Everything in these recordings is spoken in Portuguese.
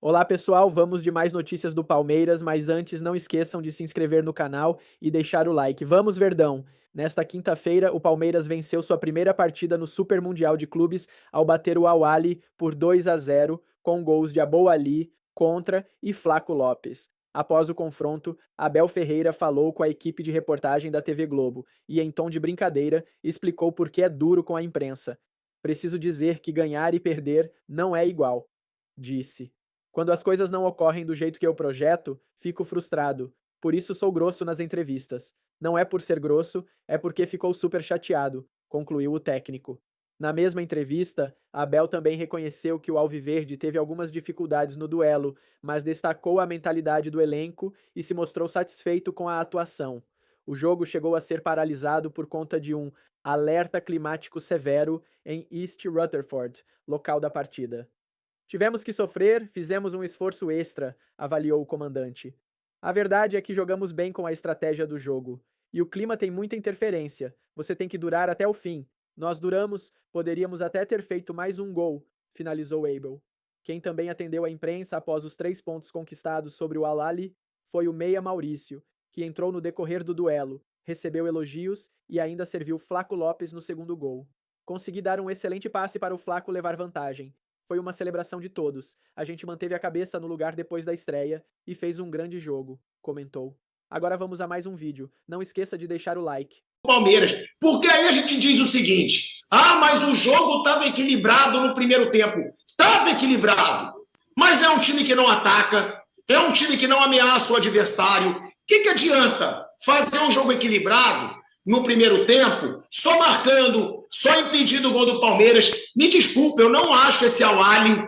Olá pessoal, vamos de mais notícias do Palmeiras, mas antes não esqueçam de se inscrever no canal e deixar o like. Vamos Verdão! Nesta quinta-feira, o Palmeiras venceu sua primeira partida no Super Mundial de Clubes ao bater o Al-Ahly por 2-0, com gols de Abou Ali, Contra e Flaco Lopes. Após o confronto, Abel Ferreira falou com a equipe de reportagem da TV Globo e, em tom de brincadeira, explicou por que é duro com a imprensa. Preciso dizer que ganhar e perder não é igual, disse. Quando as coisas não ocorrem do jeito que eu projeto, fico frustrado. Por isso sou grosso nas entrevistas. Não é por ser grosso, é porque ficou super chateado, concluiu o técnico. Na mesma entrevista, Abel também reconheceu que o Alviverde teve algumas dificuldades no duelo, mas destacou a mentalidade do elenco e se mostrou satisfeito com a atuação. O jogo chegou a ser paralisado por conta de um alerta climático severo em East Rutherford, local da partida. Tivemos que sofrer, fizemos um esforço extra, avaliou o comandante. A verdade é que jogamos bem com a estratégia do jogo. E o clima tem muita interferência. Você tem que durar até o fim. Nós duramos, poderíamos até ter feito mais um gol, finalizou Abel. Quem também atendeu a imprensa após os 3 pontos conquistados sobre o Al-Ahly foi o meia Maurício, que entrou no decorrer do duelo, recebeu elogios e ainda serviu Flaco Lopes no segundo gol. Consegui dar um excelente passe para o Flaco levar vantagem. Foi uma celebração de todos. A gente manteve a cabeça no lugar depois da estreia e fez um grande jogo, comentou. Agora vamos a mais um vídeo. Não esqueça de deixar o like. Palmeiras, porque aí a gente diz o seguinte: mas o jogo estava equilibrado no primeiro tempo. Estava equilibrado, mas é um time que não ataca, é um time que não ameaça o adversário. O que adianta fazer um jogo equilibrado no primeiro tempo, só marcando, só impedindo o gol do Palmeiras? Me desculpe, eu não acho esse Al-Ahly,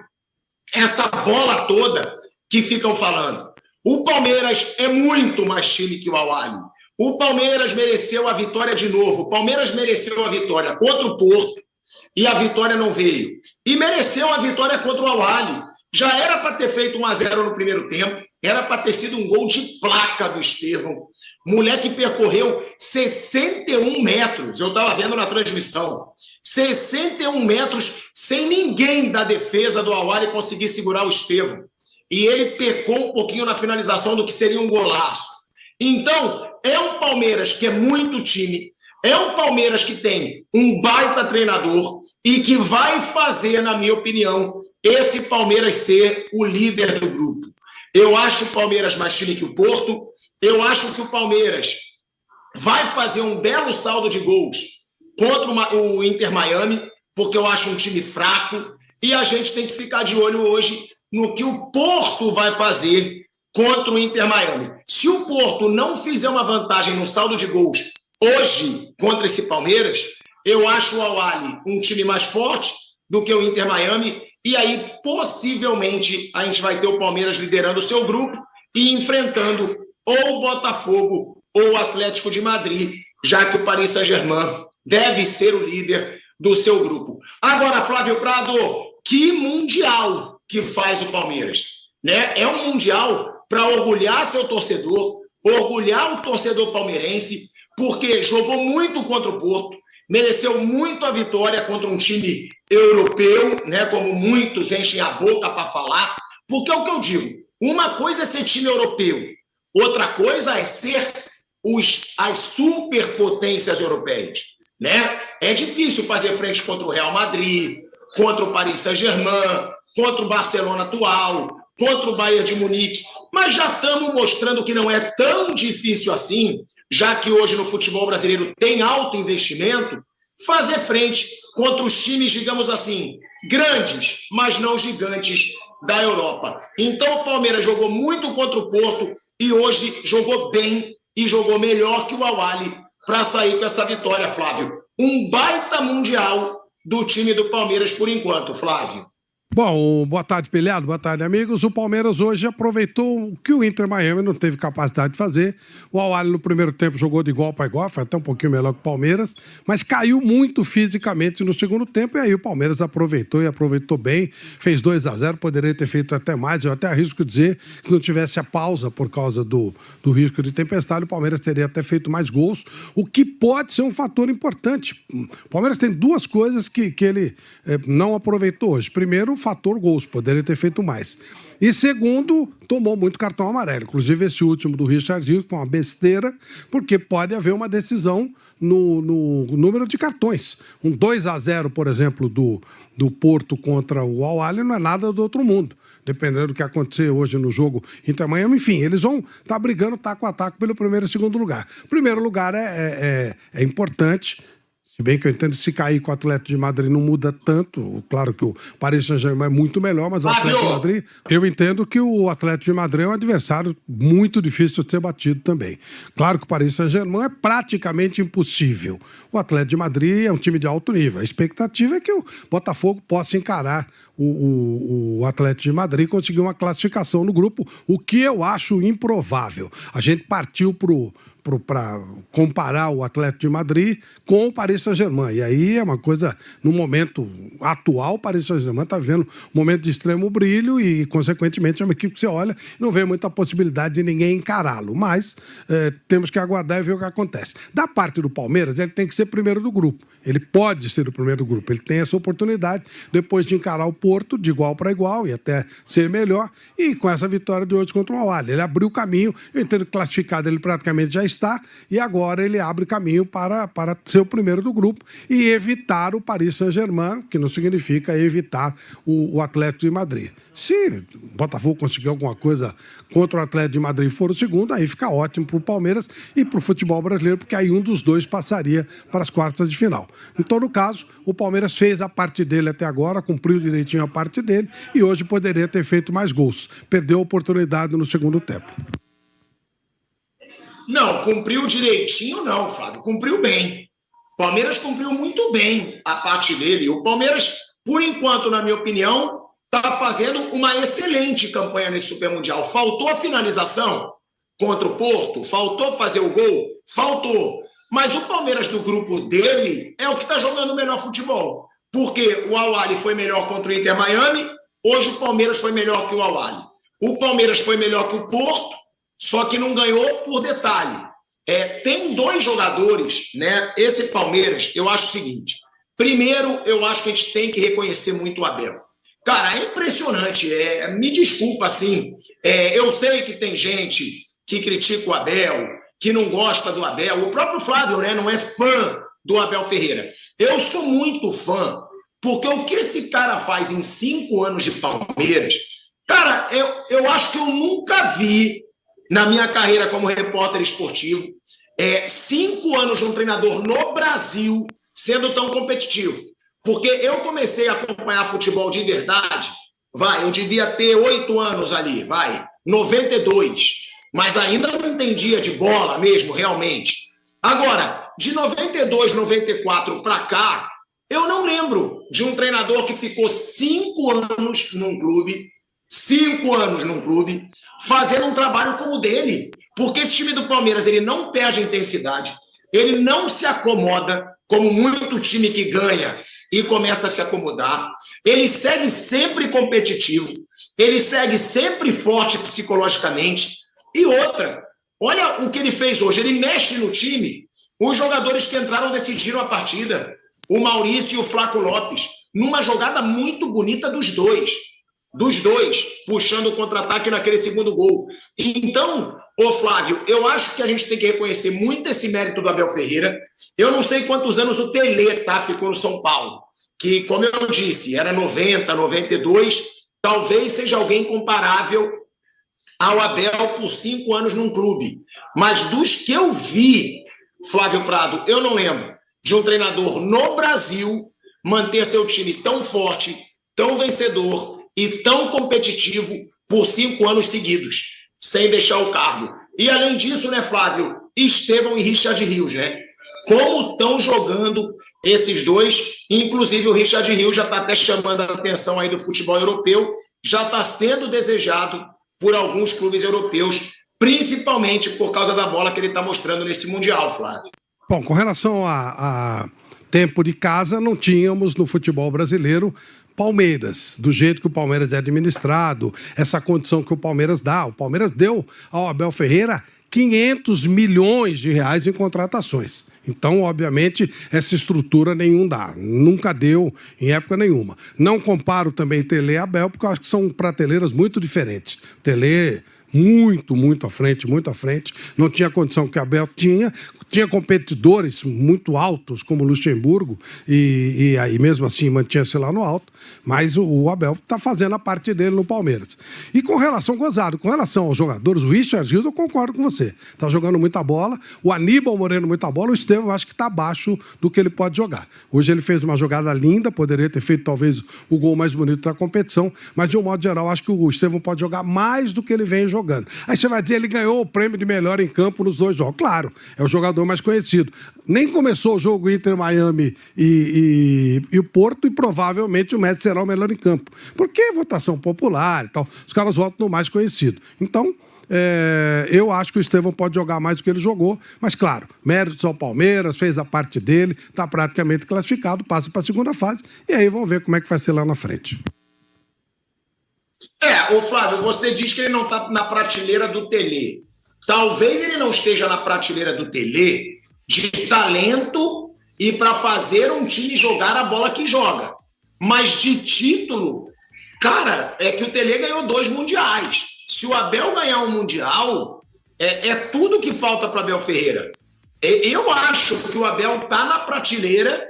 essa bola toda que ficam falando. O Palmeiras é muito mais time que o Al-Ahly. O Palmeiras mereceu a vitória de novo. O Palmeiras mereceu a vitória contra o Porto e a vitória não veio. E mereceu a vitória contra o Al-Ahly. Já era para ter feito 1-0 no primeiro tempo, era para ter sido um gol de placa do Estevão. Moleque percorreu 61 metros, eu estava vendo na transmissão, 61 metros sem ninguém da defesa do Al-Ahly conseguir segurar o Estevão. E ele pecou um pouquinho na finalização do que seria um golaço. Então, é um Palmeiras que é muito time, é um Palmeiras que tem um baita treinador e que vai fazer, na minha opinião, esse Palmeiras ser o líder do grupo. Eu acho o Palmeiras mais time que o Porto, eu acho que o Palmeiras vai fazer um belo saldo de gols contra o Inter Miami, porque eu acho um time fraco, e a gente tem que ficar de olho hoje no que o Porto vai fazer contra o Inter Miami. Se o Porto não fizer uma vantagem no saldo de gols hoje contra esse Palmeiras, eu acho o Al-Ahly um time mais forte do que o Inter Miami, e aí possivelmente a gente vai ter o Palmeiras liderando o seu grupo e enfrentando ou o Botafogo ou o Atlético de Madrid, já que o Paris Saint-Germain deve ser o líder do seu grupo. Agora, Flávio Prado, que mundial que faz o Palmeiras, né? É um mundial para orgulhar seu torcedor, orgulhar o torcedor palmeirense, porque jogou muito contra o Porto, mereceu muito a vitória contra um time europeu, né, como muitos enchem a boca para falar, porque é o que eu digo, uma coisa é ser time europeu, outra coisa é ser as superpotências europeias, né? É difícil fazer frente contra o Real Madrid, contra o Paris Saint-Germain, contra o Barcelona atual, contra o Bayern de Munique, mas já estamos mostrando que não é tão difícil assim, já que hoje no futebol brasileiro tem alto investimento, fazer frente contra os times, digamos assim, grandes, mas não gigantes da Europa. Então o Palmeiras jogou muito contra o Porto e hoje jogou bem e jogou melhor que o Al-Ahly para sair com essa vitória, Flávio. Um baita mundial do time do Palmeiras por enquanto, Flávio. Bom, boa tarde, Pelhado, boa tarde, amigos. O Palmeiras hoje aproveitou o que o Inter Miami não teve capacidade de fazer. O Al-Ahly no primeiro tempo jogou de igual para igual, foi até um pouquinho melhor que o Palmeiras, mas caiu muito fisicamente no segundo tempo e aí o Palmeiras aproveitou e aproveitou bem, fez 2-0, poderia ter feito até mais. Eu até arrisco dizer que se não tivesse a pausa por causa do risco de tempestade, o Palmeiras teria até feito mais gols, o que pode ser um fator importante. O Palmeiras tem duas coisas que ele não aproveitou hoje. Primeiro, fator gols, poderia ter feito mais. E segundo, tomou muito cartão amarelo. Inclusive esse último do Richard Rios, com uma besteira, porque pode haver uma decisão no número de cartões. Um 2-0, por exemplo, do Porto contra o Al-Ahly não é nada do outro mundo. Dependendo do que acontecer hoje no jogo Inter Miami, enfim, eles vão estar brigando taco a taco pelo primeiro e segundo lugar. Primeiro lugar é importante. Se bem que eu entendo que se cair com o Atlético de Madrid não muda tanto. Claro que o Paris Saint-Germain é muito melhor, mas o Atlético de Madrid... Eu entendo que o Atlético de Madrid é um adversário muito difícil de ser batido também. Claro que o Paris Saint-Germain é praticamente impossível. O Atlético de Madrid é um time de alto nível. A expectativa é que o Botafogo possa encarar o Atlético de Madrid e conseguir uma classificação no grupo, o que eu acho improvável. A gente partiu para comparar o Atlético de Madrid com o Paris Saint-Germain. E aí é uma coisa, no momento atual, o Paris Saint-Germain está vivendo um momento de extremo brilho e, consequentemente, é uma equipe que você olha e não vê muita possibilidade de ninguém encará-lo. Mas temos que aguardar e ver o que acontece. Da parte do Palmeiras, ele tem que ser primeiro do grupo. Ele pode ser o primeiro do grupo. Ele tem essa oportunidade, depois de encarar o Porto, de igual para igual, e até ser melhor. E com essa vitória de hoje contra o Al-Ahly, ele abriu o caminho. Eu entendo que classificado ele praticamente já está, e agora ele abre caminho para ser o primeiro do grupo e evitar o Paris Saint-Germain, que não significa evitar o Atlético de Madrid. Se o Botafogo conseguir alguma coisa contra o Atlético de Madrid e for o segundo, aí fica ótimo para o Palmeiras e para o futebol brasileiro, porque aí um dos dois passaria para as quartas de final. Em todo caso, o Palmeiras fez a parte dele até agora, cumpriu direitinho a parte dele e hoje poderia ter feito mais gols. Perdeu a oportunidade no segundo tempo. Não, cumpriu direitinho não, Flávio. Cumpriu bem. O Palmeiras cumpriu muito bem a parte dele. O Palmeiras, por enquanto, na minha opinião, está fazendo uma excelente campanha nesse Super Mundial. Faltou a finalização contra o Porto? Faltou fazer o gol? Faltou. Mas o Palmeiras do grupo dele é o que está jogando o melhor futebol. Porque o Al-Ahly foi melhor contra o Inter Miami, hoje o Palmeiras foi melhor que o Al-Ahly. O Palmeiras foi melhor que o Porto, só que não ganhou por detalhe. Tem dois jogadores, né? Esse Palmeiras, eu acho o seguinte. Primeiro, eu acho que a gente tem que reconhecer muito o Abel. Cara, é impressionante. Me desculpa, assim. Eu sei que tem gente que critica o Abel, que não gosta do Abel. O próprio Flávio, né, não é fã do Abel Ferreira. Eu sou muito fã, porque o que esse cara faz em 5 anos de Palmeiras, cara, eu acho que eu nunca vi na minha carreira como repórter esportivo, 5 anos de um treinador no Brasil sendo tão competitivo. Porque eu comecei a acompanhar futebol de verdade, eu devia ter 8 anos ali, 92, mas ainda não entendia de bola mesmo, realmente. Agora, de 92, 94 para cá, eu não lembro de um treinador que ficou 5 anos num clube, 5 anos num clube, fazendo um trabalho como o dele. Porque esse time do Palmeiras, ele não perde a intensidade, ele não se acomoda, como muito time que ganha e começa a se acomodar. Ele segue sempre competitivo, ele segue sempre forte psicologicamente. E outra, olha o que ele fez hoje, ele mexe no time. Os jogadores que entraram decidiram a partida, o Maurício e o Flaco Lopes, numa jogada muito bonita dos dois, puxando o contra-ataque naquele segundo gol. Então, Flávio, eu acho que a gente tem que reconhecer muito esse mérito do Abel Ferreira. Eu não sei quantos anos o Tele ficou no São Paulo, que, como eu disse, era 90, 92, talvez seja alguém comparável ao Abel por 5 anos num clube. Mas dos que eu vi, Flávio Prado, eu não lembro de um treinador no Brasil manter seu time tão forte, tão vencedor e tão competitivo por 5 anos seguidos, sem deixar o cargo. E além disso, né, Flávio, Estevão e Richard Rios, né? Como estão jogando esses dois, inclusive o Richard Rios já está até chamando a atenção aí do futebol europeu, já está sendo desejado por alguns clubes europeus, principalmente por causa da bola que ele está mostrando nesse Mundial, Flávio. Bom, com relação a tempo de casa, não tínhamos no futebol brasileiro Palmeiras, do jeito que o Palmeiras é administrado, essa condição que o Palmeiras dá. O Palmeiras deu ao Abel Ferreira 500 milhões de reais em contratações. Então, obviamente, essa estrutura nenhum dá. Nunca deu em época nenhuma. Não comparo também Tele e Abel, porque eu acho que são prateleiras muito diferentes. Tele muito à frente, muito à frente. Não tinha a condição que Abel tinha. Tinha competidores muito altos, como o Luxemburgo, e aí mesmo assim mantinha-se lá no alto, mas o Abel está fazendo a parte dele no Palmeiras. E com relação aos jogadores, o Richard Rios, eu concordo com você. Está jogando muita bola, o Aníbal Moreno muita bola, o Estevão eu acho que está abaixo do que ele pode jogar. Hoje ele fez uma jogada linda, poderia ter feito talvez o gol mais bonito da competição, mas de um modo geral, acho que o Estevão pode jogar mais do que ele vem jogando. Aí você vai dizer, ele ganhou o prêmio de melhor em campo nos 2 jogos. Claro, é o jogador mais conhecido. Nem começou o jogo Inter Miami e o Porto, e provavelmente o Messi será o melhor em campo. Porque é votação popular e tal. Os caras votam no mais conhecido. Então, eu acho que o Estevão pode jogar mais do que ele jogou, mas claro, méritos ao Palmeiras, fez a parte dele, está praticamente classificado, passa para a segunda fase, e aí vamos ver como é que vai ser lá na frente. Ô Flávio, você diz que ele não está na prateleira do Tele. Talvez ele não esteja na prateleira do Tele de talento e para fazer um time jogar a bola que joga. Mas de título, cara, é que o Tele ganhou 2 mundiais. Se o Abel ganhar um mundial, é tudo que falta para Abel Ferreira. Eu acho que o Abel está na prateleira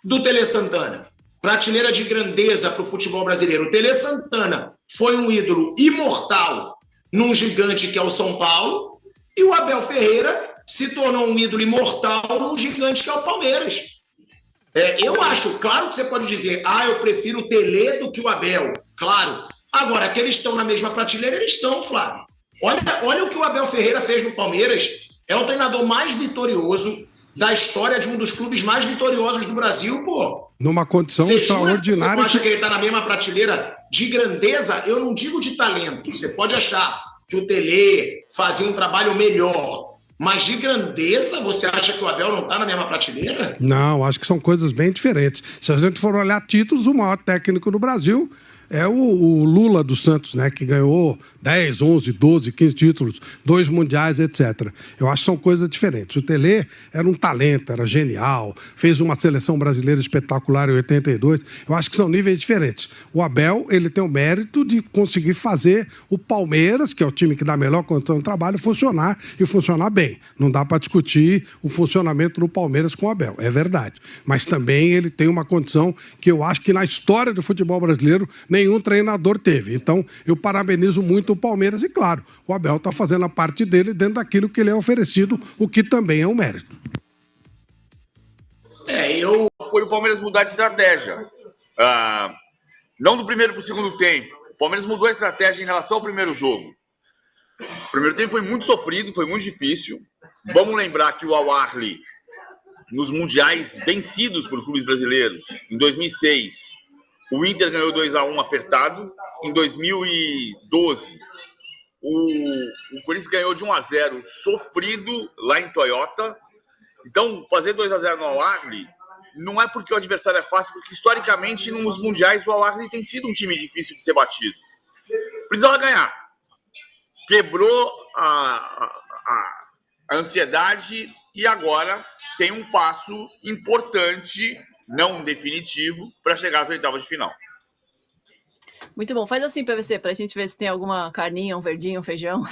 do Tele Santana. Prateleira de grandeza para o futebol brasileiro. O Tele Santana foi um ídolo imortal num gigante que é o São Paulo, e o Abel Ferreira se tornou um ídolo imortal num gigante que é o Palmeiras. Eu acho, claro que você pode dizer, eu prefiro o Tele do que o Abel. Claro. Agora, que eles estão na mesma prateleira, eles estão, Flávio. Olha o que o Abel Ferreira fez no Palmeiras. É o treinador mais vitorioso da história de um dos clubes mais vitoriosos do Brasil, pô. Numa condição extraordinária. Você acha que ele está na mesma prateleira de grandeza? Eu não digo de talento. Você pode achar que o Tele fazia um trabalho melhor, mas de grandeza, você acha que o Abel não está na mesma prateleira? Não, acho que são coisas bem diferentes. Se a gente for olhar títulos, o maior técnico do Brasil é o Lula dos Santos, né, que ganhou 10, 11, 12, 15 títulos, 2 mundiais, etc. Eu acho que são coisas diferentes. O Tele era um talento, era genial, fez uma seleção brasileira espetacular em 82. Eu acho que são níveis diferentes. O Abel, ele tem o mérito de conseguir fazer o Palmeiras, que é o time que dá a melhor condição de trabalho, funcionar e funcionar bem. Não dá para discutir o funcionamento do Palmeiras com o Abel, é verdade. Mas também ele tem uma condição que eu acho que na história do futebol brasileiro nenhum treinador teve. Então, eu parabenizo muito o Palmeiras e, claro, o Abel está fazendo a parte dele dentro daquilo que ele é oferecido, o que também é um mérito. Foi o Palmeiras mudar de estratégia. Não do primeiro para o segundo tempo. O Palmeiras mudou a estratégia em relação ao primeiro jogo. O primeiro tempo foi muito sofrido, foi muito difícil. Vamos lembrar que o Al-Ahly, nos mundiais vencidos por clubes brasileiros, em 2006, o Inter ganhou 2-1 apertado. Em 2012, o Corinthians ganhou de 1-0 sofrido lá em Toyota. Então, fazer 2-0 no Al-Ahly não é porque o adversário é fácil, porque historicamente nos mundiais o Al-Ahly tem sido um time difícil de ser batido. Precisava ganhar. Quebrou a ansiedade e agora tem um passo importante, não definitivo, para chegar às oitavas de final. Muito bom. Faz assim, PVC, pra gente ver se tem alguma carninha, um verdinho, um feijão.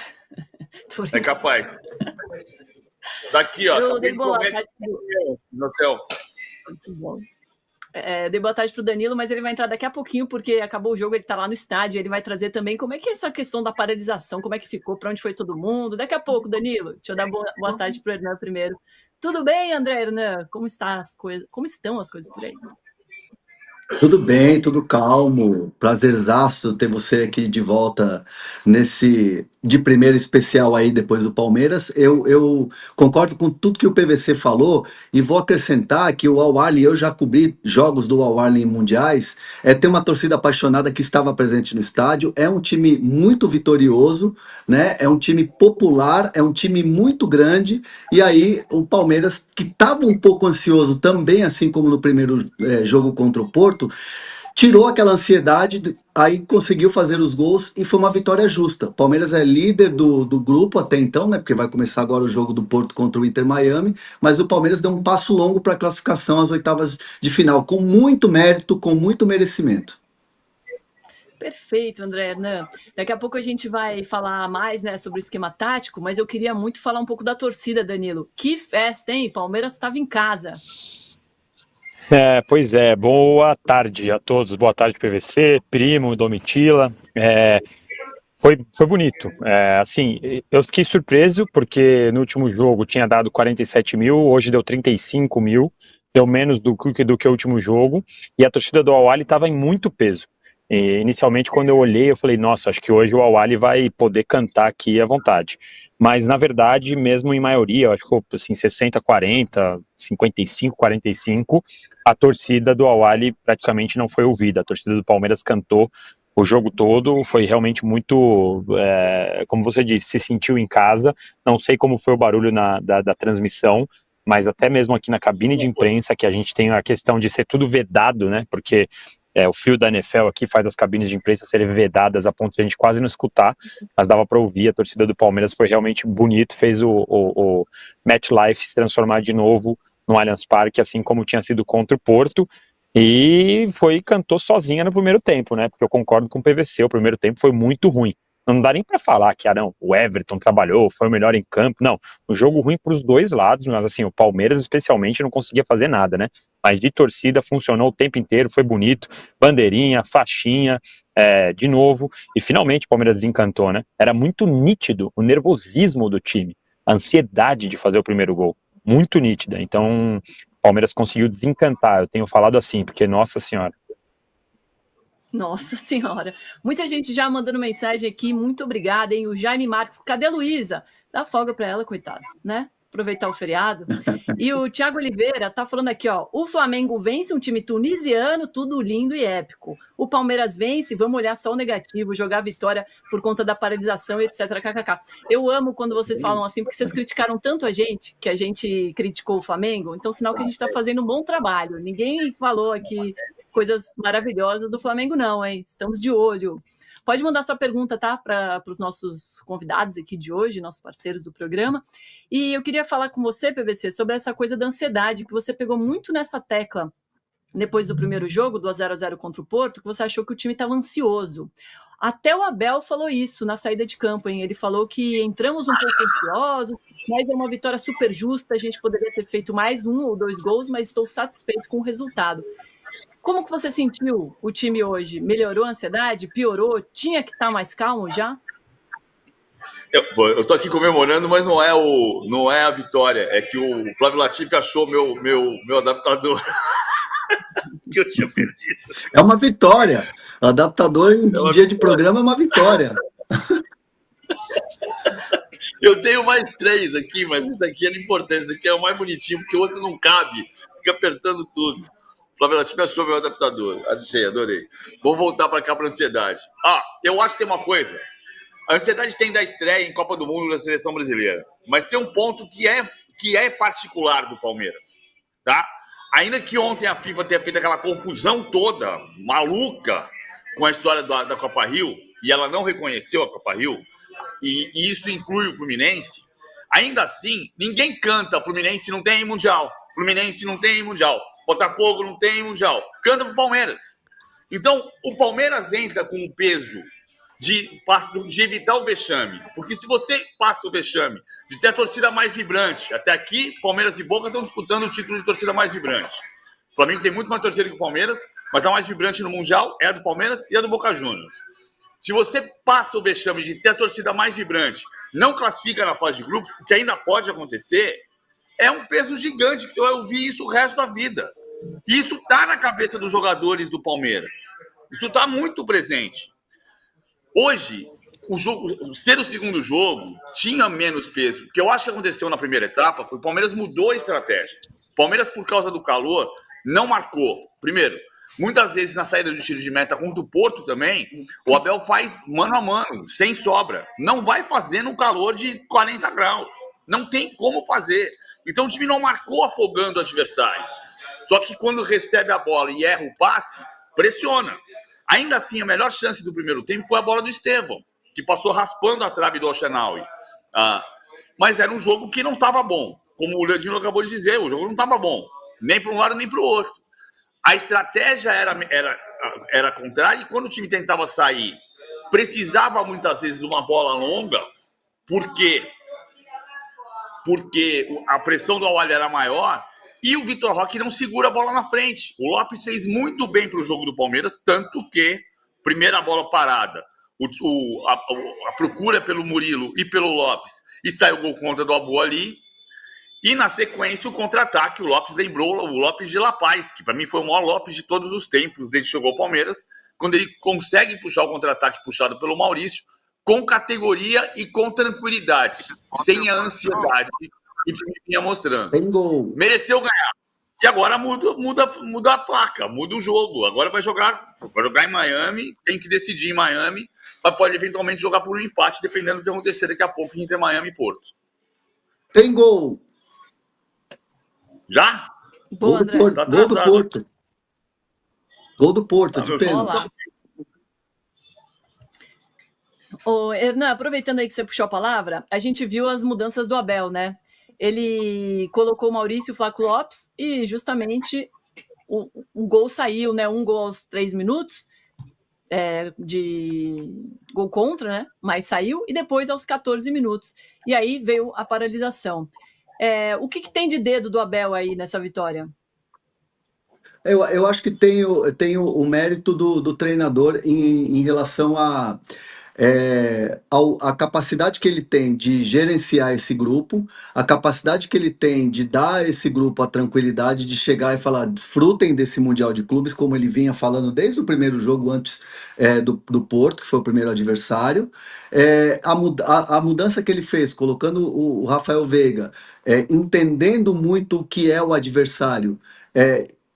É capaz. Daqui, ó. Eu dei boa tarde no hotel. Muito bom. Dei boa tarde pro Danilo, mas ele vai entrar daqui a pouquinho, porque acabou o jogo, ele tá lá no estádio, ele vai trazer também como é que é essa questão da paralisação, como é que ficou, pra onde foi todo mundo. Daqui a pouco, Danilo. Deixa eu dar boa tarde pro Hernan primeiro. Tudo bem, André Hernan? Como estão as coisas por aí? Tudo bem, tudo calmo. Prazerzaço ter você aqui de volta nesse de primeira especial aí depois do Palmeiras. Eu concordo com tudo que o PVC falou e vou acrescentar que o Al-Ahly, eu já cobri jogos do Al-Ahly em mundiais, tem uma torcida apaixonada que estava presente no estádio, é um time muito vitorioso, né? É um time popular, é um time muito grande, e aí o Palmeiras, que estava um pouco ansioso também, assim como no primeiro jogo contra o Porto, tirou aquela ansiedade, aí conseguiu fazer os gols e foi uma vitória justa. O Palmeiras é líder do grupo até então, né? Porque vai começar agora o jogo do Porto contra o Inter Miami, mas o Palmeiras deu um passo longo para a classificação às oitavas de final, com muito mérito, com muito merecimento. Perfeito, André Hernan. Daqui a pouco a gente vai falar mais, né, sobre o esquema tático, mas eu queria muito falar um pouco da torcida, Danilo. Que festa, hein? Palmeiras estava em casa. Pois é, boa tarde a todos, boa tarde PVC, Primo, Domitila, foi bonito, assim, eu fiquei surpreso porque no último jogo tinha dado 47 mil, hoje deu 35 mil, deu menos do que o último jogo, e a torcida do Al-Ahly estava em muito peso. E, inicialmente, quando eu olhei, eu falei, nossa, acho que hoje o Al-Ahly vai poder cantar aqui à vontade. Mas, na verdade, mesmo em maioria, eu acho que assim, 60-40, 55-45, a torcida do Al-Ahly praticamente não foi ouvida. A torcida do Palmeiras cantou o jogo todo, foi realmente muito, como você disse, se sentiu em casa. Não sei como foi o barulho da transmissão, mas até mesmo aqui na cabine de imprensa, que a gente tem a questão de ser tudo vedado, né, porque o fio da NFL aqui faz as cabines de imprensa serem vedadas a ponto de a gente quase não escutar, mas dava para ouvir. A torcida do Palmeiras foi realmente bonito, fez o MetLife se transformar de novo no Allianz Parque, assim como tinha sido contra o Porto, e cantou sozinha no primeiro tempo, né, porque eu concordo com o PVC, o primeiro tempo foi muito ruim. Não dá nem para falar que o Everton trabalhou, foi o melhor em campo. Não, um jogo ruim para os dois lados, mas assim, o Palmeiras especialmente não conseguia fazer nada, né? Mas de torcida funcionou o tempo inteiro, foi bonito, bandeirinha, faixinha, de novo, e finalmente o Palmeiras desencantou, né? Era muito nítido o nervosismo do time, a ansiedade de fazer o primeiro gol, muito nítida. Então, o Palmeiras conseguiu desencantar, eu tenho falado assim, porque, nossa senhora. Nossa senhora, muita gente já mandando mensagem aqui, muito obrigada, hein? O Jaime Marques, cadê a Luísa? Dá folga para ela, coitada, né? Aproveitar o feriado. E o Thiago Oliveira tá falando aqui, ó, o Flamengo vence um time tunisiano, tudo lindo e épico. O Palmeiras vence, vamos olhar só o negativo, jogar a vitória por conta da paralisação, etc. KKK. Eu amo quando vocês falam assim, porque vocês criticaram tanto a gente, que a gente criticou o Flamengo, então sinal que a gente tá fazendo um bom trabalho. Ninguém falou aqui coisas maravilhosas do Flamengo não, hein? Estamos de olho. Pode mandar sua pergunta, tá? Para os nossos convidados aqui de hoje, nossos parceiros do programa. E eu queria falar com você, PVC, sobre essa coisa da ansiedade, que você pegou muito nessa tecla depois do primeiro jogo, do 0-0 contra o Porto, que você achou que o time estava ansioso. Até o Abel falou isso na saída de campo, hein? Ele falou que entramos um pouco ansiosos, mas é uma vitória super justa, a gente poderia ter feito mais 1 ou 2 gols, mas estou satisfeito com o resultado. Como que você sentiu o time hoje? Melhorou a ansiedade? Piorou? Tinha que estar mais calmo já? Eu tô aqui comemorando, mas não é a vitória. É que o Flávio Latifi achou meu adaptador que eu tinha perdido. É uma vitória. O adaptador em dia de programa é uma vitória. Eu tenho mais 3 aqui, mas isso aqui é importante. Esse aqui é o mais bonitinho, porque o outro não cabe. Fica apertando tudo. Flávio Latifi achou meu adaptador. Achei, adorei. Vamos voltar para cá para a ansiedade. Eu acho que tem uma coisa. A ansiedade tem da estreia em Copa do Mundo da seleção brasileira. Mas tem um ponto que é particular do Palmeiras. Tá? Ainda que ontem a FIFA tenha feito aquela confusão toda, maluca, com a história da Copa Rio, e ela não reconheceu a Copa Rio, e isso inclui o Fluminense, ainda assim, ninguém canta Fluminense não tem Mundial. Fluminense não tem Mundial. Botafogo não tem Mundial. Canta pro Palmeiras. Então, o Palmeiras entra com o peso de evitar o vexame. Porque se você passa o vexame de ter a torcida mais vibrante, até aqui, Palmeiras e Boca estão disputando o título de torcida mais vibrante. O Flamengo tem muito mais torcida que o Palmeiras, mas a mais vibrante no Mundial é a do Palmeiras e a do Boca Juniors. Se você passa o vexame de ter a torcida mais vibrante, não classifica na fase de grupos, o que ainda pode acontecer, é um peso gigante que você vai ouvir isso o resto da vida. E isso está na cabeça dos jogadores do Palmeiras. Isso está muito presente. Hoje, ser o segundo jogo tinha menos peso. O que eu acho que aconteceu na primeira etapa foi que o Palmeiras mudou a estratégia. O Palmeiras, por causa do calor, não marcou. Primeiro, muitas vezes na saída do tiro de meta contra o Porto também, o Abel faz mano a mano, sem sobra. Não vai fazer no calor de 40 graus. Não tem como fazer. Então o time não marcou afogando o adversário. Só que quando recebe a bola e erra o passe, pressiona. Ainda assim, a melhor chance do primeiro tempo foi a bola do Estevão, que passou raspando a trave do Ochenaui. Mas era um jogo que não estava bom. Como o Leandro acabou de dizer, o jogo não estava bom. Nem para um lado, nem para o outro. A estratégia era contrária, e quando o time tentava sair, precisava muitas vezes de uma bola longa, porque a pressão do Al-Ahly era maior, e o Vitor Roque não segura a bola na frente. O Lopes fez muito bem para o jogo do Palmeiras, tanto que, primeira bola parada, a procura pelo Murilo e pelo Lopes, e saiu o gol contra do Abu Ali, e na sequência o contra-ataque, o Lopes lembrou o Lopes de La Paz, que para mim foi o maior Lopes de todos os tempos, desde que chegou ao Palmeiras, quando ele consegue puxar o contra-ataque puxado pelo Maurício, com categoria e com tranquilidade, sem a ansiedade que o time vinha mostrando. Tem gol. Mereceu ganhar. E agora muda a placa, muda o jogo. Agora vai jogar em Miami, tem que decidir em Miami, mas pode eventualmente jogar por um empate, dependendo do que acontecer daqui a pouco entre Miami e Porto. Tem gol. Já? Gol do Porto. Tá Gol do atrasado. Porto. Gol do Porto, de meu pênalti. Não, aproveitando aí que você puxou a palavra, a gente viu as mudanças do Abel, né? Ele colocou o Maurício e o Flaco Lopes e justamente o gol saiu, né? Um gol aos 3 minutos de gol contra, né? Mas saiu, e depois aos 14 minutos. E aí veio a paralisação. O que tem de dedo do Abel aí nessa vitória? Eu acho que tem o mérito do treinador em relação a capacidade que ele tem de gerenciar esse grupo, a capacidade que ele tem de dar a esse grupo a tranquilidade de chegar e falar, desfrutem desse Mundial de Clubes, como ele vinha falando desde o primeiro jogo antes do Porto, que foi o primeiro adversário. A mudança que ele fez, colocando o Rafael Veiga, entendendo muito o que é o adversário,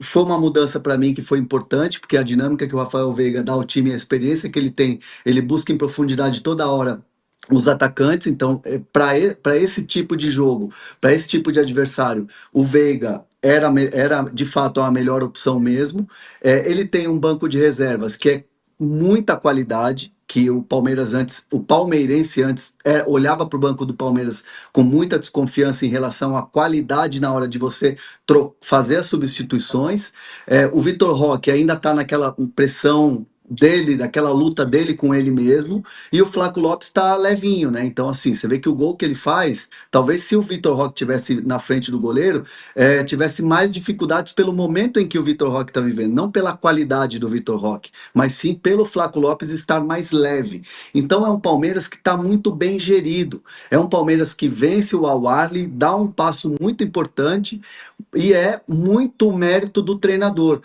foi uma mudança para mim que foi importante, porque a dinâmica que o Rafael Veiga dá ao time, a experiência que ele tem, ele busca em profundidade toda hora os atacantes. Então, para esse tipo de jogo, para esse tipo de adversário, o Veiga era de fato a melhor opção mesmo. Ele tem um banco de reservas que é muita qualidade, que o palmeirense antes olhava para o banco do Palmeiras com muita desconfiança em relação à qualidade na hora de você fazer as substituições. O Vitor Roque ainda está naquela pressão dele, daquela luta dele com ele mesmo, e o Flaco Lopes está levinho, né? Então, assim, você vê que o gol que ele faz, talvez se o Vitor Roque tivesse na frente do goleiro, tivesse mais dificuldades pelo momento em que o Vitor Roque está vivendo, não pela qualidade do Vitor Roque, mas sim pelo Flaco Lopes estar mais leve. Então é um Palmeiras que está muito bem gerido, é um Palmeiras que vence o Al-Ahly, dá um passo muito importante, e é muito mérito do treinador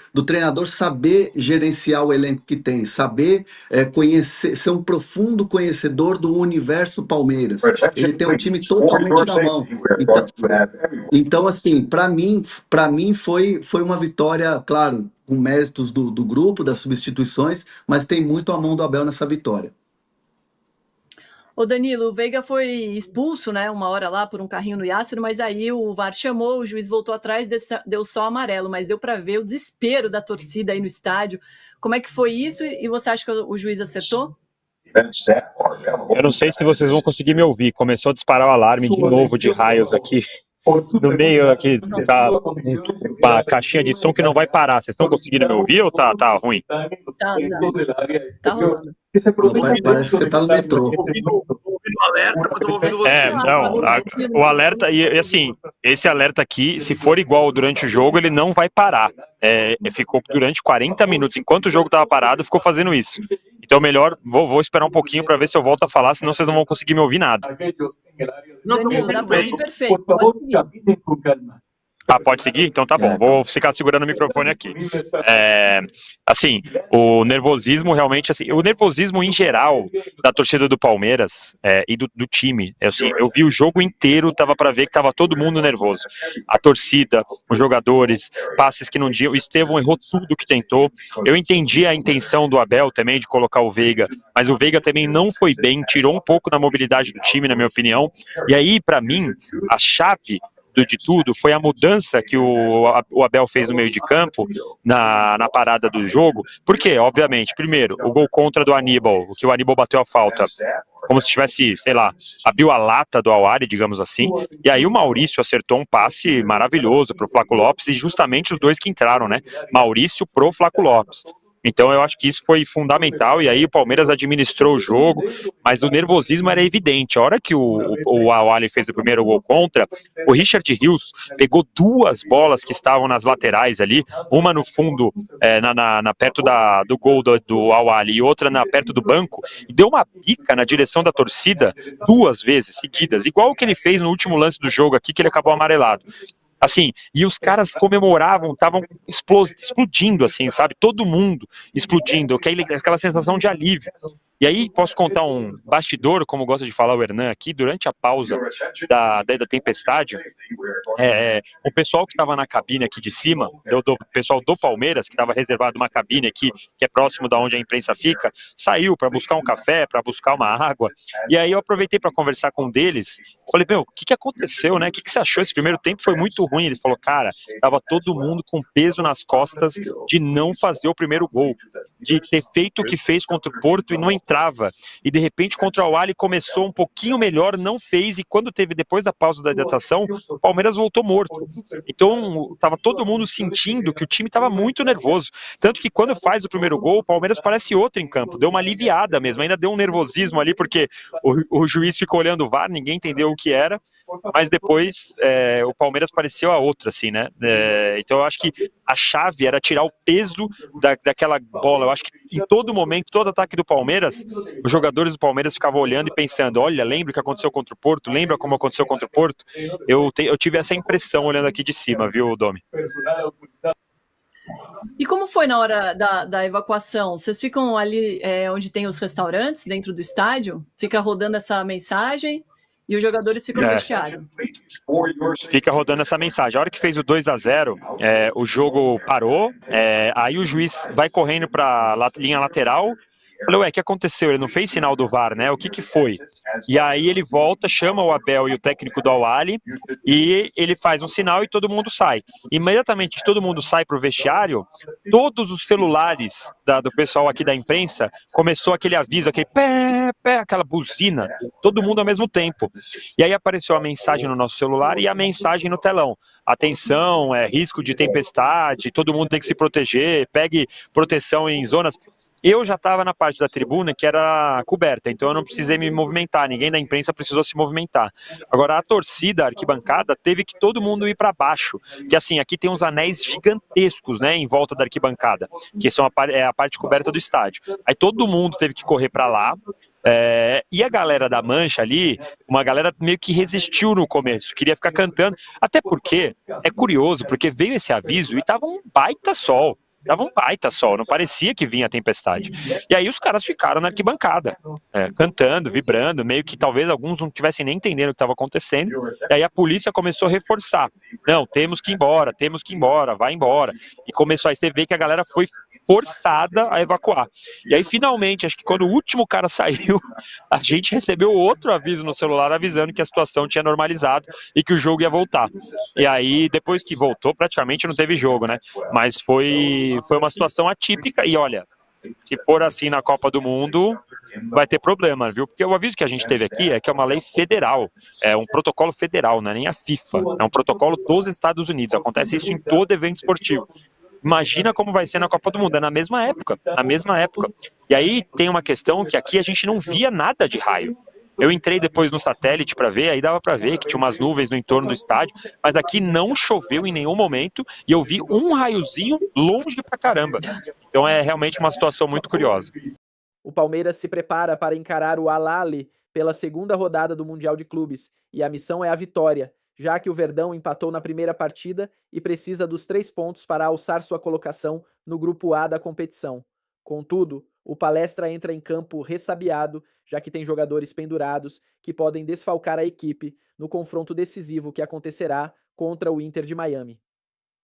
saber gerenciar o elenco que tem, saber conhecer, ser um profundo conhecedor do universo Palmeiras. Ele tem um time totalmente na mão. Então assim, para mim foi uma vitória, claro, com méritos do grupo, das substituições, mas tem muito a mão do Abel nessa vitória. Ô Danilo, o Veiga foi expulso, né, uma hora lá por um carrinho no Yasser, mas aí o VAR chamou, o juiz voltou atrás, deu só amarelo, mas deu para ver o desespero da torcida aí no estádio. Como é que foi isso, e você acha que o juiz acertou? Eu não sei se vocês vão conseguir me ouvir, começou a disparar o alarme de novo de raios aqui. No meio aqui tá uma caixinha de som que não vai parar. Vocês estão conseguindo me ouvir ou tá ruim? Tá rolando. Parece que você tá no metrô. O alerta, e assim, esse alerta aqui, se for igual durante o jogo, ele não vai parar. Ficou durante 40 minutos, enquanto o jogo estava parado, ficou fazendo isso. Então melhor, vou esperar um pouquinho para ver se eu volto a falar, senão vocês não vão conseguir me ouvir nada. Danilo, dá pra ouvir perfeito. Pode seguir. Pode seguir? Então tá bom, vou ficar segurando o microfone aqui. Assim, o nervosismo realmente, assim, o nervosismo em geral da torcida do Palmeiras e do time, assim, eu vi o jogo inteiro, tava para ver que tava todo mundo nervoso. A torcida, os jogadores, passes que não diam, o Estevão errou tudo que tentou. Eu entendi a intenção do Abel também de colocar o Veiga, mas o Veiga também não foi bem, tirou um pouco da mobilidade do time, na minha opinião. E aí, para mim, a chave de tudo foi a mudança que o Abel fez no meio de campo, na parada do jogo. Por quê? Obviamente, primeiro, o gol contra do Aníbal, que o Aníbal bateu a falta, como se tivesse, sei lá, abriu a lata do Awali, digamos assim, e aí o Maurício acertou um passe maravilhoso pro Flaco Lopes, e justamente os dois que entraram, né? Maurício pro Flaco Lopes. Então eu acho que isso foi fundamental, e aí o Palmeiras administrou o jogo, mas o nervosismo era evidente. A hora que o Awali fez o primeiro gol contra, o Richard Rios pegou duas bolas que estavam nas laterais ali, uma no fundo, perto do gol do Awali, e outra perto do banco, e deu uma bica na direção da torcida duas vezes seguidas, igual o que ele fez no último lance do jogo aqui, que ele acabou amarelado. Assim, e os caras comemoravam, estavam explodindo, assim, sabe? Todo mundo explodindo, aquela sensação de alívio. E aí, posso contar um bastidor, como gosta de falar o Hernan aqui, durante a pausa da tempestade, o pessoal que estava na cabine aqui de cima, do pessoal do Palmeiras, que estava reservado uma cabine aqui, que é próximo da onde a imprensa fica, saiu para buscar um café, para buscar uma água, e aí eu aproveitei para conversar com um deles, falei, meu, o que aconteceu, né? O que você achou? Esse primeiro tempo foi muito ruim. Ele falou, cara, tava todo mundo com peso nas costas de não fazer o primeiro gol, de ter feito o que fez contra o Porto e não entrava, e de repente contra o Ali começou um pouquinho melhor, não fez, e quando teve depois da pausa da hidratação, o Palmeiras voltou morto. Então tava todo mundo sentindo que o time tava muito nervoso, tanto que quando faz o primeiro gol, o Palmeiras parece outro em campo, deu uma aliviada mesmo, ainda deu um nervosismo ali, porque o juiz ficou olhando o VAR, ninguém entendeu o que era, mas depois o Palmeiras pareceu a outra, assim, né? Então eu acho que a chave era tirar o peso daquela bola. Eu acho que em todo momento, todo ataque do Palmeiras, os jogadores do Palmeiras ficavam olhando e pensando, olha, lembra o que aconteceu contra o Porto? Lembra como aconteceu contra o Porto? Eu tive essa impressão olhando aqui de cima, viu, Domi? E como foi na hora da evacuação? Vocês ficam ali onde tem os restaurantes, dentro do estádio? Fica rodando essa mensagem e os jogadores ficam no vestiário? Fica rodando essa mensagem. A hora que fez o 2-0, o jogo parou, aí o juiz vai correndo para a linha lateral. Falei, ué, o que aconteceu? Ele não fez sinal do VAR, né? O que foi? E aí ele volta, chama o Abel e o técnico do Al-Ahly, e ele faz um sinal e todo mundo sai. Imediatamente que todo mundo sai pro vestiário, todos os celulares do pessoal aqui da imprensa, começou aquele aviso, aquele pé, aquela buzina, todo mundo ao mesmo tempo. E aí apareceu a mensagem no nosso celular e a mensagem no telão. Atenção, risco de tempestade, todo mundo tem que se proteger, pegue proteção em zonas... Eu já estava na parte da tribuna que era coberta, então eu não precisei me movimentar, ninguém da imprensa precisou se movimentar. Agora, a torcida, a arquibancada, teve que todo mundo ir para baixo, que assim, aqui tem uns anéis gigantescos, né, em volta da arquibancada, que são a parte coberta do estádio. Aí todo mundo teve que correr para lá, e a galera da Mancha ali, uma galera meio que resistiu no começo, queria ficar cantando, até porque, é curioso, porque veio esse aviso e tava um baita sol, não parecia que vinha a tempestade. E aí os caras ficaram na arquibancada, cantando, vibrando, meio que talvez alguns não tivessem nem entendendo o que estava acontecendo, e aí a polícia começou a reforçar, não, temos que ir embora, vai embora, e começou, aí você vê que a galera foi forçada a evacuar. E aí finalmente, acho que quando o último cara saiu, a gente recebeu outro aviso no celular avisando que a situação tinha normalizado e que o jogo ia voltar. E aí depois que voltou, praticamente não teve jogo, né? Mas foi uma situação atípica e olha, se for assim na Copa do Mundo, vai ter problema, viu? Porque o aviso que a gente teve aqui é que é uma lei federal, é um protocolo federal, não é nem a FIFA, é um protocolo dos Estados Unidos, acontece isso em todo evento esportivo. Imagina como vai ser na Copa do Mundo, é na mesma época. E aí tem uma questão que aqui a gente não via nada de raio. Eu entrei depois no satélite para ver, aí dava para ver que tinha umas nuvens no entorno do estádio, mas aqui não choveu em nenhum momento e eu vi um raiozinho longe pra caramba. Então é realmente uma situação muito curiosa. O Palmeiras se prepara para encarar o Al-Ahly pela segunda rodada do Mundial de Clubes e a missão é a vitória, já que o Verdão empatou na primeira partida e precisa dos 3 pontos para alçar sua colocação no grupo A da competição. Contudo, o Palestra entra em campo ressabiado, já que tem jogadores pendurados que podem desfalcar a equipe no confronto decisivo que acontecerá contra o Inter de Miami.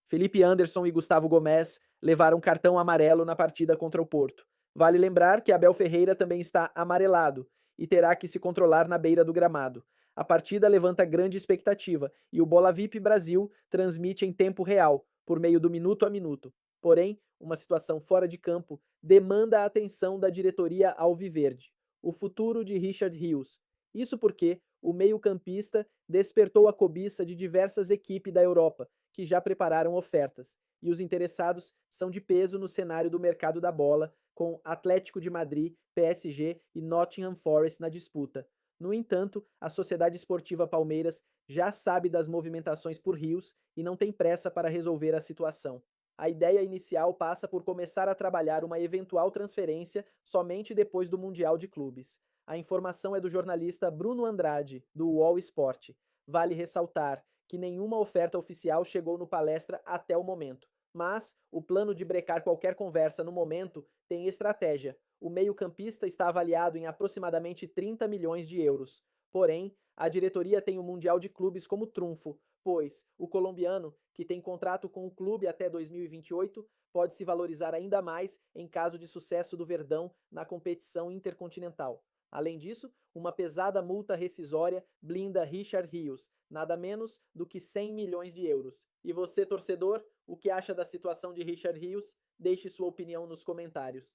Felipe Anderson e Gustavo Gomes levaram cartão amarelo na partida contra o Porto. Vale lembrar que Abel Ferreira também está amarelado e terá que se controlar na beira do gramado. A partida levanta grande expectativa e o Bola VIP Brasil transmite em tempo real, por meio do minuto a minuto. Porém, uma situação fora de campo demanda a atenção da diretoria alviverde: o futuro de Richard Rios. Isso porque o meio-campista despertou a cobiça de diversas equipes da Europa, que já prepararam ofertas, e os interessados são de peso no cenário do mercado da bola, com Atlético de Madrid, PSG e Nottingham Forest na disputa. No entanto, a Sociedade Esportiva Palmeiras já sabe das movimentações por Rios e não tem pressa para resolver a situação. A ideia inicial passa por começar a trabalhar uma eventual transferência somente depois do Mundial de Clubes. A informação é do jornalista Bruno Andrade, do UOL Sport. Vale ressaltar que nenhuma oferta oficial chegou no Palestra até o momento. Mas o plano de brecar qualquer conversa no momento tem estratégia. O meio-campista está avaliado em aproximadamente 30 milhões de euros. Porém, a diretoria tem o Mundial de Clubes como trunfo, pois o colombiano, que tem contrato com o clube até 2028, pode se valorizar ainda mais em caso de sucesso do Verdão na competição intercontinental. Além disso, uma pesada multa rescisória blinda Richard Rios, nada menos do que 100 milhões de euros. E você, torcedor, o que acha da situação de Richard Rios? Deixe sua opinião nos comentários.